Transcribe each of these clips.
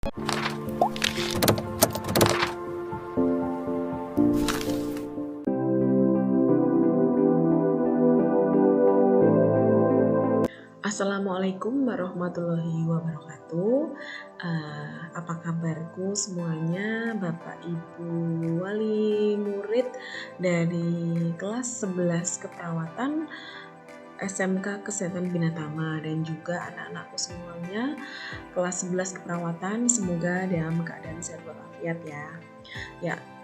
Assalamualaikum warahmatullahi wabarakatuh. Apa kabarku semuanya, Bapak Ibu wali murid dari kelas 11 keperawatan SMK Kesehatan Binatama dan juga anak-anakku semuanya kelas 11 keperawatan, semoga dalam keadaan sehat walafiat ya.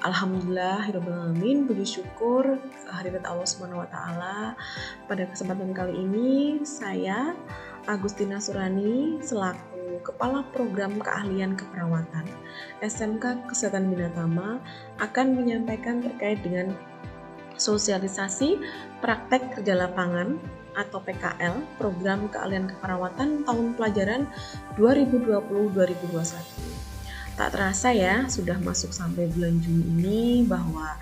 Alhamdulillah alamin, puji syukur kehadirat Allah Subhanahu wa taala. Pada kesempatan kali ini saya Agustina Surani selaku Kepala Program Keahlian Keperawatan SMK Kesehatan Binatama akan menyampaikan terkait dengan sosialisasi praktek kerja lapangan atau PKL Program Keahlian Keperawatan tahun pelajaran 2020-2021. Tak terasa ya, sudah masuk sampai bulan Juni ini, bahwa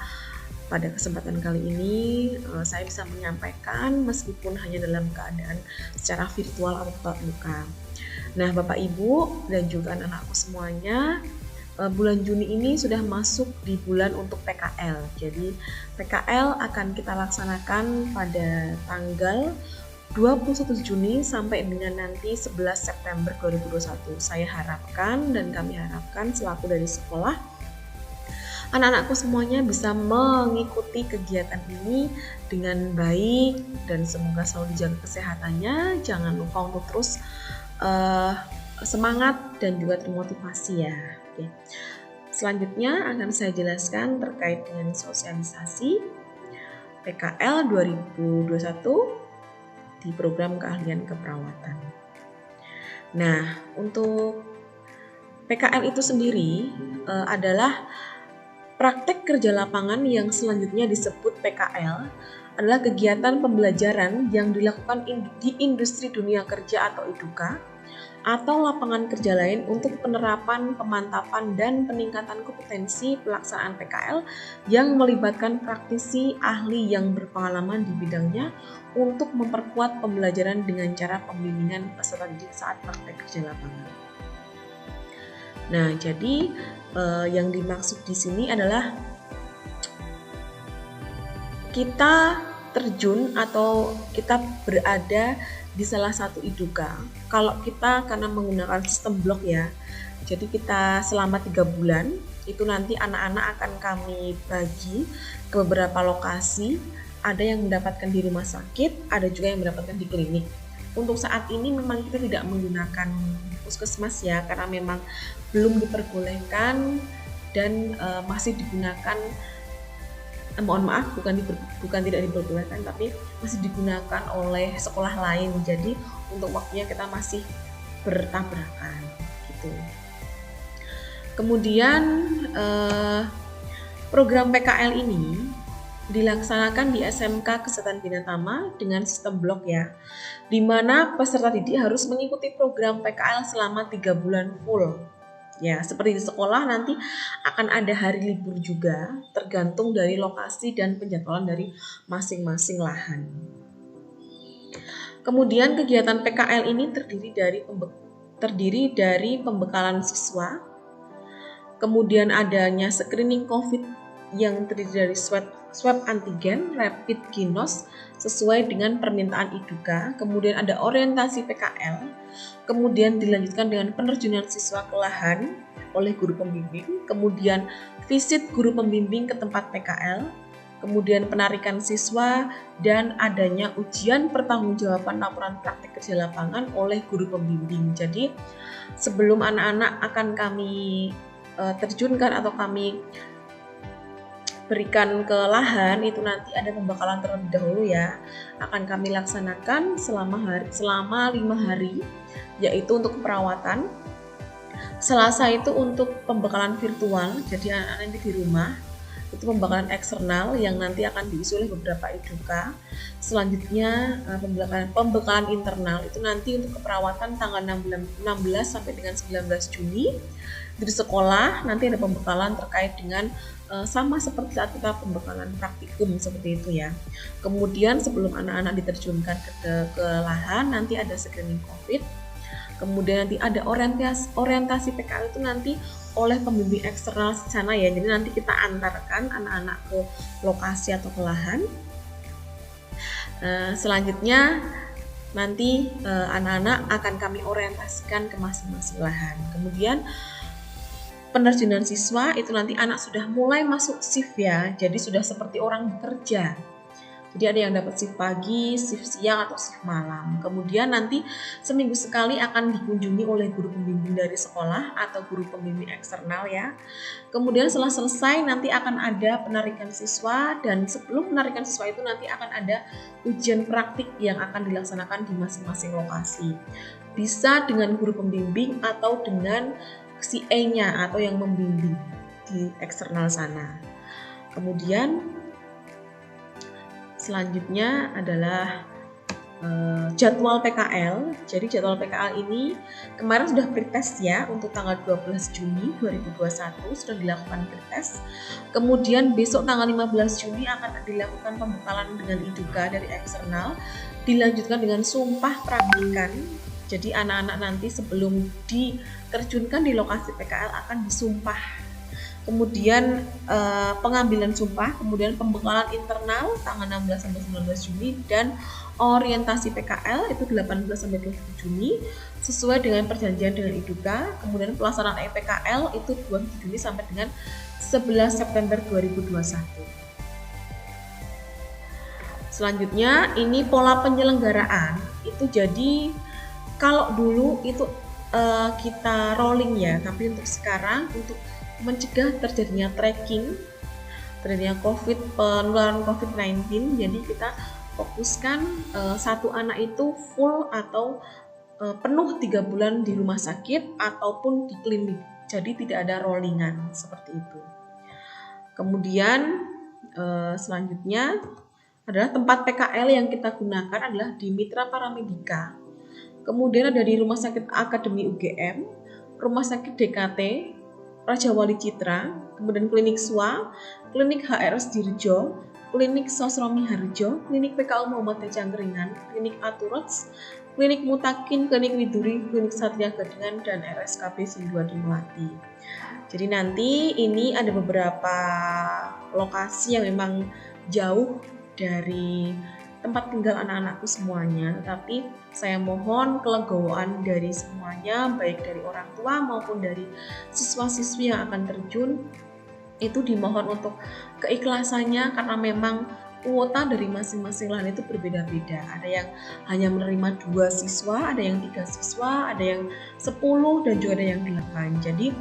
pada kesempatan kali ini saya bisa menyampaikan meskipun hanya dalam keadaan secara virtual atau tatap muka. Nah, Bapak Ibu dan juga anak-anakku semuanya, bulan Juni ini sudah masuk di bulan untuk PKL. Jadi PKL akan kita laksanakan pada tanggal 21 Juni sampai dengan nanti 11 September 2021. Saya harapkan dan kami harapkan selaku dari sekolah, anak-anakku semuanya bisa mengikuti kegiatan ini dengan baik dan semoga selalu dijaga kesehatannya. Jangan lupa untuk terus semangat dan juga termotivasi ya. Oke. Selanjutnya akan saya jelaskan terkait dengan sosialisasi PKL 2021 di program keahlian keperawatan. Nah, untuk PKL itu sendiri adalah praktek kerja lapangan yang selanjutnya disebut PKL, adalah kegiatan pembelajaran yang dilakukan di industri dunia kerja atau IDUKA atau lapangan kerja lain untuk penerapan, pemantapan, dan peningkatan kompetensi pelaksanaan PKL yang melibatkan praktisi ahli yang berpengalaman di bidangnya untuk memperkuat pembelajaran dengan cara pembimbingan peserta didik saat praktek kerja lapangan. Nah, jadi yang dimaksud di sini adalah kita terjun atau kita berada di salah satu IDUKA. Kalau kita karena menggunakan sistem blok ya, jadi kita selama 3 bulan itu nanti anak-anak akan kami bagi ke beberapa lokasi. Ada yang mendapatkan di rumah sakit, ada juga yang mendapatkan di klinik. Untuk saat ini memang kita tidak menggunakan puskesmas ya, karena memang belum diperbolehkan dan masih digunakan, mohon maaf, bukan tidak diperbolehkan, tapi masih digunakan oleh sekolah lain. Jadi untuk waktunya kita masih bertabrakan gitu. Kemudian program PKL ini dilaksanakan di SMK Kesehatan Binatama dengan sistem blok ya, di mana peserta didik harus mengikuti program PKL selama 3 bulan full. Ya, seperti di sekolah nanti akan ada hari libur juga, tergantung dari lokasi dan penjadwalan dari masing-masing lahan. Kemudian kegiatan PKL ini terdiri dari pembekalan siswa, kemudian adanya screening COVID yang terdiri dari swab antigen, rapid ginos sesuai dengan permintaan IDUKA, kemudian ada orientasi PKL, kemudian dilanjutkan dengan penerjunan siswa ke lahan oleh guru pembimbing, kemudian visit guru pembimbing ke tempat PKL, kemudian penarikan siswa, dan adanya ujian pertanggungjawaban laporan praktik kerja lapangan oleh guru pembimbing. Jadi sebelum anak-anak akan kami terjunkan atau kami berikan ke lahan, itu nanti ada pembekalan terlebih dahulu ya, akan kami laksanakan selama 5 hari, yaitu untuk perawatan. Selasa itu untuk pembekalan virtual, jadi anak-anak nanti di rumah, itu pembekalan eksternal yang nanti akan diisi oleh beberapa IDUKA. Selanjutnya pembekalan internal itu nanti untuk keperawatan tanggal 16 sampai dengan 19 Juni. Di sekolah nanti ada pembekalan terkait dengan sama seperti saat kita pembekalan praktikum seperti itu ya. Kemudian sebelum anak-anak diterjunkan ke lahan nanti ada screening COVID. Kemudian nanti ada orientasi PKL itu nanti oleh pembimbing eksternal di sana ya. Jadi nanti kita antarkan anak-anak ke lokasi atau ke lahan. Selanjutnya nanti anak-anak akan kami orientasikan ke masing-masing lahan. Kemudian penerjunan siswa itu nanti anak sudah mulai masuk shift ya. Jadi sudah seperti orang bekerja. Jadi ada yang dapat shift pagi, shift siang, atau shift malam. Kemudian nanti seminggu sekali akan dikunjungi oleh guru pembimbing dari sekolah atau guru pembimbing eksternal ya. Kemudian setelah selesai nanti akan ada penarikan siswa, dan sebelum penarikan siswa itu nanti akan ada ujian praktik yang akan dilaksanakan di masing-masing lokasi. Bisa dengan guru pembimbing atau dengan CA-nya atau yang membimbing di eksternal sana. Kemudian selanjutnya adalah jadwal PKL. Jadi jadwal PKL ini kemarin sudah pretest ya, untuk tanggal 12 Juni 2021 sudah dilakukan pretest. Kemudian besok tanggal 15 Juni akan dilakukan pembekalan dengan IDUKA dari eksternal, dilanjutkan dengan sumpah praktikan. Jadi anak-anak nanti sebelum diterjunkan di lokasi PKL akan disumpah. Kemudian pengambilan sumpah, kemudian pembekalan internal tanggal 16 sampai 19 Juni, dan orientasi PKL itu 18 sampai 27 Juni sesuai dengan perjanjian dengan IDUKA. Kemudian pelaksanaan PKL itu 27 Juni sampai dengan 11 September 2021. Selanjutnya ini pola penyelenggaraan itu. Jadi kalau dulu itu kita rolling ya, tapi untuk sekarang untuk mencegah terjadinya tracking, terjadinya penularan COVID-19, jadi kita fokuskan satu anak itu full atau penuh 3 bulan di rumah sakit ataupun di klinik. Jadi tidak ada rollingan seperti itu. Kemudian selanjutnya adalah tempat PKL yang kita gunakan adalah di Mitra Paramedika. Kemudian ada di Rumah Sakit Akademi UGM, Rumah Sakit DKT, Raja Wali Citra, kemudian Klinik SWA, Klinik HRS Dirjo, Klinik Sosromi Harjo, Klinik PKU Muhammad Cangkringan, Klinik Aturots, Klinik Mutakin, Klinik Widuri, Klinik Satria Gadingan, dan RSKB Sindua di Melati. Jadi nanti ini ada beberapa lokasi yang memang jauh dari tempat tinggal anak-anakku semuanya, tetapi saya mohon kelegowoan dari semuanya, baik dari orang tua maupun dari siswa-siswi yang akan terjun, itu dimohon untuk keikhlasannya, karena memang kuota dari masing-masing lahan itu berbeda-beda. Ada yang hanya menerima 2 siswa, ada yang 3 siswa, ada yang 10, dan juga ada yang 8. Jadi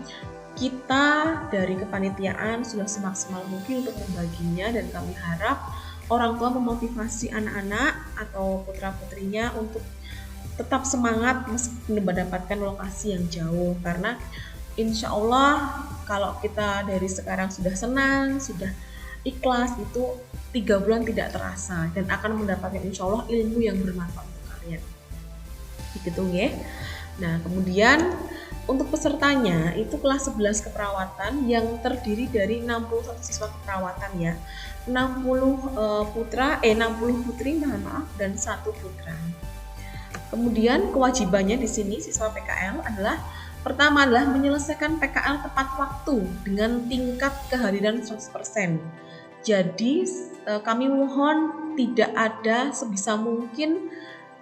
kita dari kepanitiaan sudah semaksimal mungkin untuk membaginya, dan kami harap orang tua memotivasi anak-anak atau putra-putrinya untuk tetap semangat meski mendapatkan lokasi yang jauh, karena insya Allah kalau kita dari sekarang sudah senang, sudah ikhlas, itu 3 bulan tidak terasa dan akan mendapatkan insya Allah ilmu yang bermanfaat untuk kalian. Begitu ya. Nah, kemudian untuk pesertanya itu kelas 11 keperawatan yang terdiri dari 61 siswa keperawatan ya. 60 putri dan 1 putra. Kemudian kewajibannya di sini siswa PKL adalah pertama adalah menyelesaikan PKL tepat waktu dengan tingkat kehadiran 100%. Jadi kami mohon tidak ada sebisa mungkin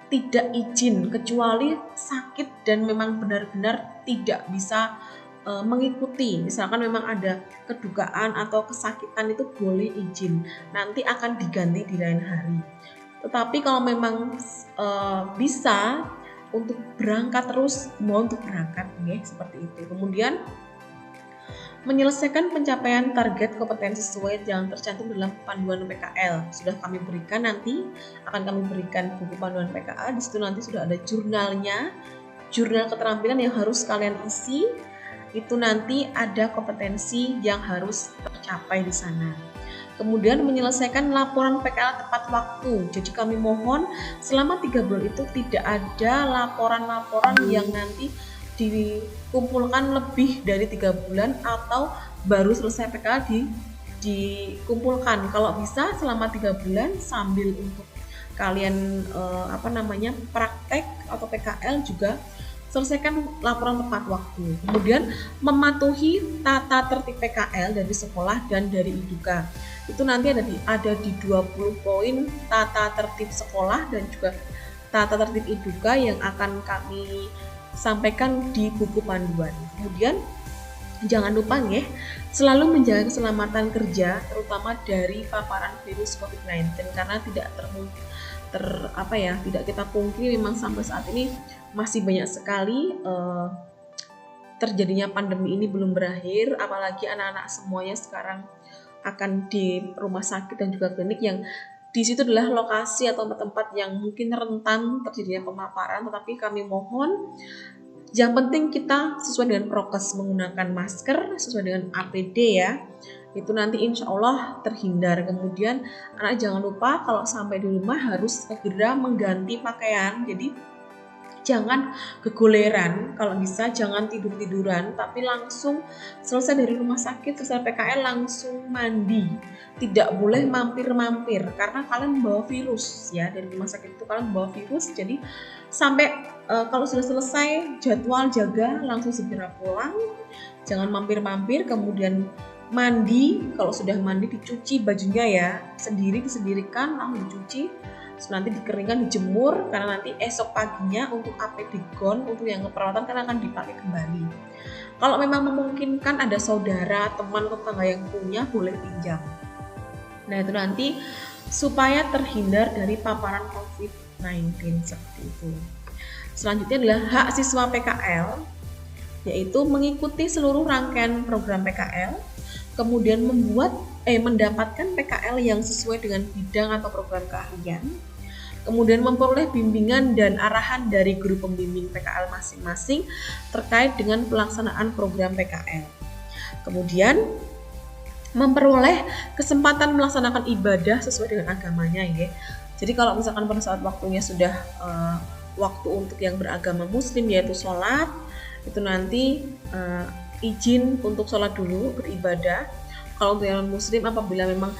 tidak izin kecuali sakit dan memang benar-benar tidak bisa mengikuti. Misalkan memang ada kedugaan atau kesakitan itu boleh izin, nanti akan diganti di lain hari. Tetapi kalau memang bisa untuk berangkat terus, mohon untuk berangkat ya, seperti itu. Kemudian menyelesaikan pencapaian target kompetensi sesuai yang tercantum dalam panduan PKL. Sudah kami berikan, nanti akan kami berikan buku panduan PKL. Di situ nanti sudah ada jurnalnya, jurnal keterampilan yang harus kalian isi. Itu nanti ada kompetensi yang harus tercapai di sana. Kemudian menyelesaikan laporan PKL tepat waktu. Jadi kami mohon selama 3 bulan itu tidak ada laporan-laporan yang nanti dikumpulkan lebih dari 3 bulan atau baru selesai PKL dikumpulkan. Kalau bisa selama 3 bulan sambil untuk kalian praktek atau PKL juga selesaikan laporan tepat waktu. Kemudian mematuhi tata tertib PKL dari sekolah dan dari Iduka. Itu nanti ada di 20 poin tata tertib sekolah dan juga tata tertib Iduka yang akan kami sampaikan di buku panduan. Kemudian jangan lupa ya, selalu menjaga keselamatan kerja terutama dari paparan virus COVID-19 karena tidak tidak kita pungkiri memang sampai saat ini masih banyak sekali terjadinya pandemi ini belum berakhir, apalagi anak-anak semuanya sekarang akan di rumah sakit dan juga klinik yang di situ adalah lokasi atau tempat yang mungkin rentan terjadinya pemaparan, tetapi kami mohon yang penting kita sesuai dengan prokes, menggunakan masker sesuai dengan APD ya. Itu nanti insya Allah terhindar. Kemudian anak jangan lupa kalau sampai di rumah harus segera mengganti pakaian. Jadi jangan kegoleran, kalau bisa jangan tidur-tiduran, tapi langsung selesai dari rumah sakit, selesai PKL langsung mandi. Tidak boleh mampir-mampir karena kalian membawa virus ya, dari rumah sakit itu kalian membawa virus. Jadi sampai kalau sudah selesai jadwal jaga langsung segera pulang, jangan mampir-mampir. Kemudian mandi, kalau sudah mandi dicuci bajunya ya, disendirikan langsung dicuci. Terus nanti dikeringkan, dijemur karena nanti esok paginya untuk APD GON, untuk yang keperawatan kan akan dipakai kembali. Kalau memang memungkinkan ada saudara, teman, tetangga yang punya boleh pinjam. Nah itu nanti supaya terhindar dari paparan COVID-19 seperti itu. Selanjutnya adalah hak siswa PKL, yaitu mengikuti seluruh rangkaian program PKL, kemudian mendapatkan PKL yang sesuai dengan bidang atau program keahlian, kemudian memperoleh bimbingan dan arahan dari guru pembimbing PKL masing-masing terkait dengan pelaksanaan program PKL. Kemudian memperoleh kesempatan melaksanakan ibadah sesuai dengan agamanya ya. Jadi kalau misalkan pada saat waktunya sudah waktu untuk yang beragama muslim yaitu sholat, itu nanti izin untuk sholat dulu, beribadah. Kalau untuk yang muslim apabila memang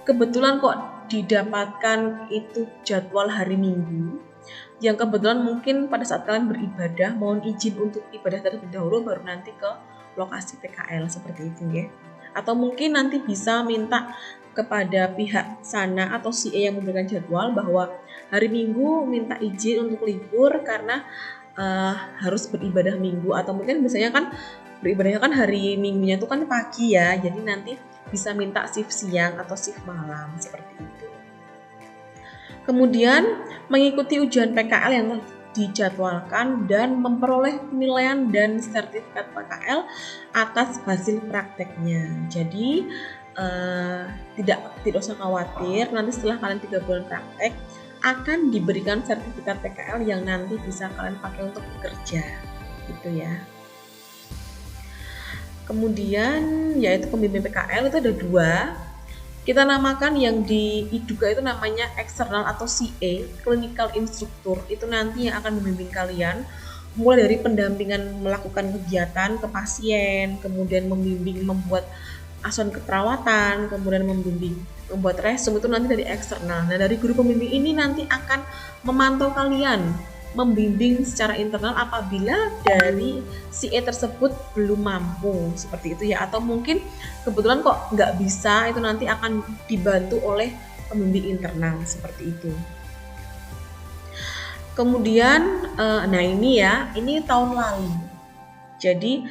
kebetulan kok didapatkan itu jadwal hari Minggu, yang kebetulan mungkin pada saat kalian beribadah mohon izin untuk ibadah terlebih dahulu baru nanti ke lokasi PKL seperti itu ya. Atau mungkin nanti bisa minta kepada pihak sana atau CE yang memberikan jadwal bahwa hari Minggu minta izin untuk libur karena harus beribadah Minggu, atau mungkin biasanya kan beribadahnya kan hari Minggunya itu kan pagi ya, jadi nanti bisa minta shift siang atau shift malam seperti itu. Kemudian mengikuti ujian PKL yang dijadwalkan dan memperoleh penilaian dan sertifikat PKL atas hasil prakteknya. Jadi tidak usah khawatir, nanti setelah kalian 3 bulan praktek akan diberikan sertifikat PKL yang nanti bisa kalian pakai untuk bekerja gitu ya. Kemudian yaitu pembimbing PKL itu ada 2. Kita namakan yang di Iduka itu namanya eksternal atau CA, clinical instructor. Itu nanti yang akan membimbing kalian mulai dari pendampingan melakukan kegiatan ke pasien, kemudian membimbing membuat asuhan keperawatan, kemudian membimbing membuat resume, itu nanti dari eksternal. Nah dari guru pembimbing ini nanti akan memantau kalian, membimbing secara internal apabila dari CA tersebut belum mampu seperti itu ya, atau mungkin kebetulan kok nggak bisa, itu nanti akan dibantu oleh pembimbing internal seperti itu. Kemudian nah ini tahun lalu, jadi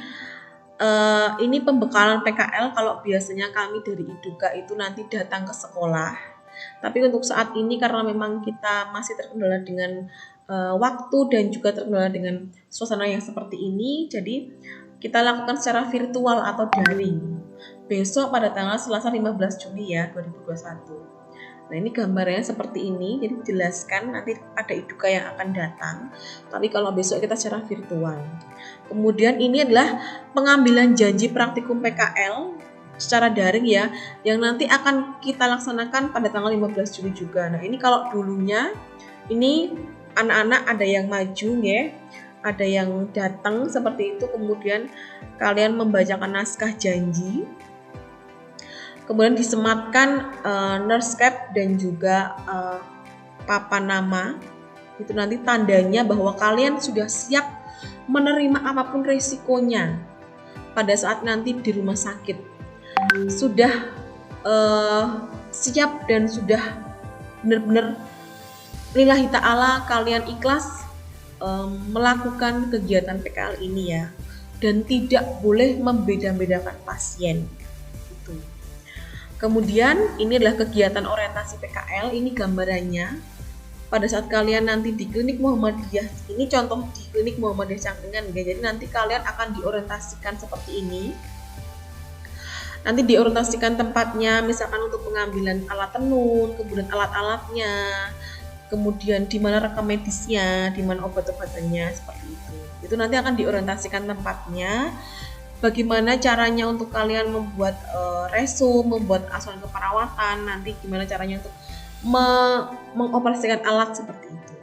ini pembekalan PKL. Kalau biasanya kami dari Iduka itu nanti datang ke sekolah, tapi untuk saat ini karena memang kita masih terkendala dengan waktu dan juga terkendala dengan suasana yang seperti ini, jadi kita lakukan secara virtual atau daring. Besok pada tanggal Selasa 15 Juni ya 2021. Nah ini gambarnya seperti ini, jadi dijelaskan nanti ada Iduka yang akan datang, tapi kalau besok kita secara virtual. Kemudian ini adalah pengambilan janji praktikum PKL secara daring ya, yang nanti akan kita laksanakan pada tanggal 15 Juli juga. Nah ini kalau dulunya ini anak-anak ada yang maju ya, ada yang datang seperti itu, kemudian kalian membacakan naskah janji, kemudian disematkan nurse cap dan juga papan nama. Itu nanti tandanya bahwa kalian sudah siap menerima apapun resikonya pada saat nanti di rumah sakit. Sudah siap dan sudah benar-benar lillahi ta'ala kalian ikhlas melakukan kegiatan PKL ini ya, dan tidak boleh membeda-bedakan pasien itu. Kemudian ini adalah kegiatan orientasi PKL, ini gambarannya pada saat kalian nanti di klinik Muhammadiyah. Ini contoh di klinik Muhammadiyah Cangkringan ya. Jadi nanti kalian akan diorientasikan seperti ini. Nanti diorientasikan tempatnya, misalkan untuk pengambilan alat tenun, kemudian alat-alatnya, kemudian di mana rekam medisnya, di mana obat-obatannya, seperti itu. Itu nanti akan diorientasikan tempatnya. Bagaimana caranya untuk kalian membuat resum, membuat asuhan keperawatan, nanti gimana caranya untuk mengoperasikan alat seperti itu.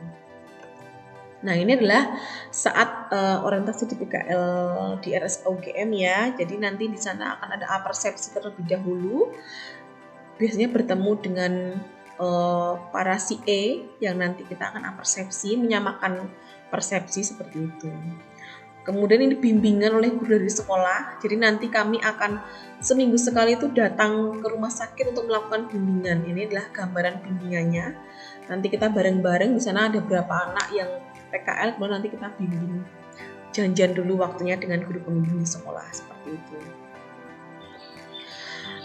Nah, ini adalah saat orientasi di PKL di RSUGM ya. Jadi nanti di sana akan ada apersepsi terlebih dahulu. Biasanya bertemu dengan para CA yang nanti kita akan apersepsi, menyamakan persepsi seperti itu. Kemudian ini bimbingan oleh guru dari sekolah. Jadi nanti kami akan seminggu sekali itu datang ke rumah sakit untuk melakukan bimbingan. Ini adalah gambaran bimbingannya. Nanti kita bareng-bareng, di sana ada berapa anak yang PKL, kemudian nanti kita bimbing. Janjian dulu waktunya dengan guru pembimbing di sekolah seperti itu.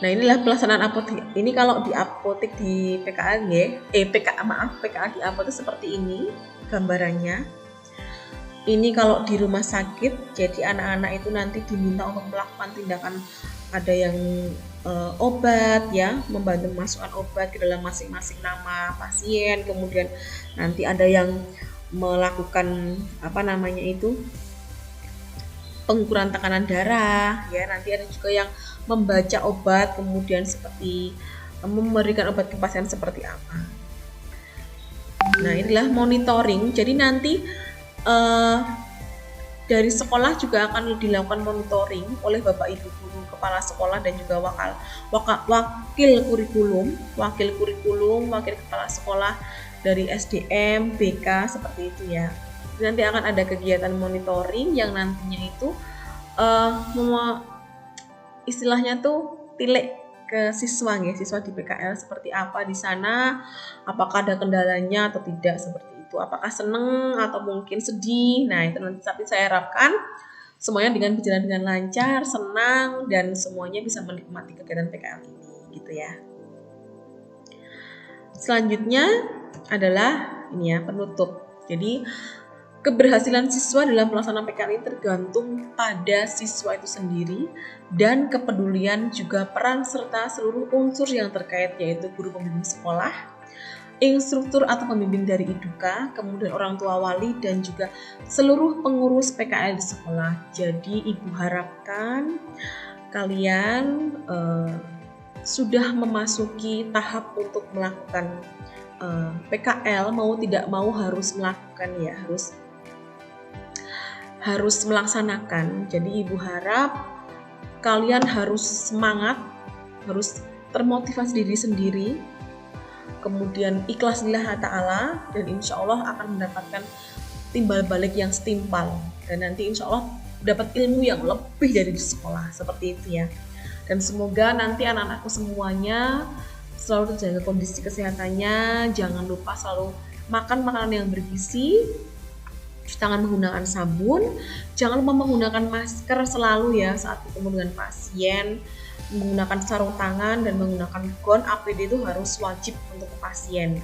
Nah, inilah pelaksanaan apotek. Ini kalau di apotek di PKL ya, PKA di apotek seperti ini gambarannya. Ini kalau di rumah sakit, jadi anak-anak itu nanti diminta untuk melakukan tindakan, ada yang obat ya, membantu memasukkan obat ke dalam masing-masing nama pasien, kemudian nanti ada yang melakukan pengukuran tekanan darah ya, nanti ada juga yang membaca obat, kemudian seperti memberikan obat ke pasien seperti apa. Nah, inilah monitoring. Jadi nanti dari sekolah juga akan dilakukan monitoring oleh Bapak Ibu guru, kepala sekolah, dan juga wakil kurikulum, wakil kepala sekolah dari SDM, BK seperti itu ya. Nanti akan ada kegiatan monitoring yang nantinya itu istilahnya tuh tilik ke siswa ya, siswa di PKL seperti apa di sana, apakah ada kendalanya atau tidak seperti itu, apakah seneng atau mungkin sedih. Nah, itu nanti, tapi saya harapkan semuanya berjalan dengan lancar, senang, dan semuanya bisa menikmati kegiatan PKL ini gitu ya. Selanjutnya adalah ini ya, penutup. Jadi keberhasilan siswa dalam pelaksanaan PKL ini tergantung pada siswa itu sendiri dan kepedulian juga peran serta seluruh unsur yang terkait, yaitu guru pembimbing sekolah, instruktur atau pembimbing dari IDUKA, kemudian orang tua wali, dan juga seluruh pengurus PKL di sekolah. Jadi Ibu harapkan kalian sudah memasuki tahap untuk melakukan PKL, mau tidak mau harus melakukan ya, harus melaksanakan. Jadi Ibu harap kalian harus semangat, harus termotivasi diri sendiri, kemudian ikhlas lillahi ta'ala, dan insya Allah akan mendapatkan timbal balik yang setimpal, dan nanti insya Allah dapat ilmu yang lebih dari di sekolah seperti itu ya. Dan semoga nanti anak-anakku semuanya selalu terjaga kondisi kesehatannya, jangan lupa selalu makan makanan yang bergizi, cuci tangan menggunakan sabun, jangan lupa menggunakan masker selalu ya saat bertemu dengan pasien, menggunakan sarung tangan dan menggunakan gon. APD itu harus wajib untuk pasien.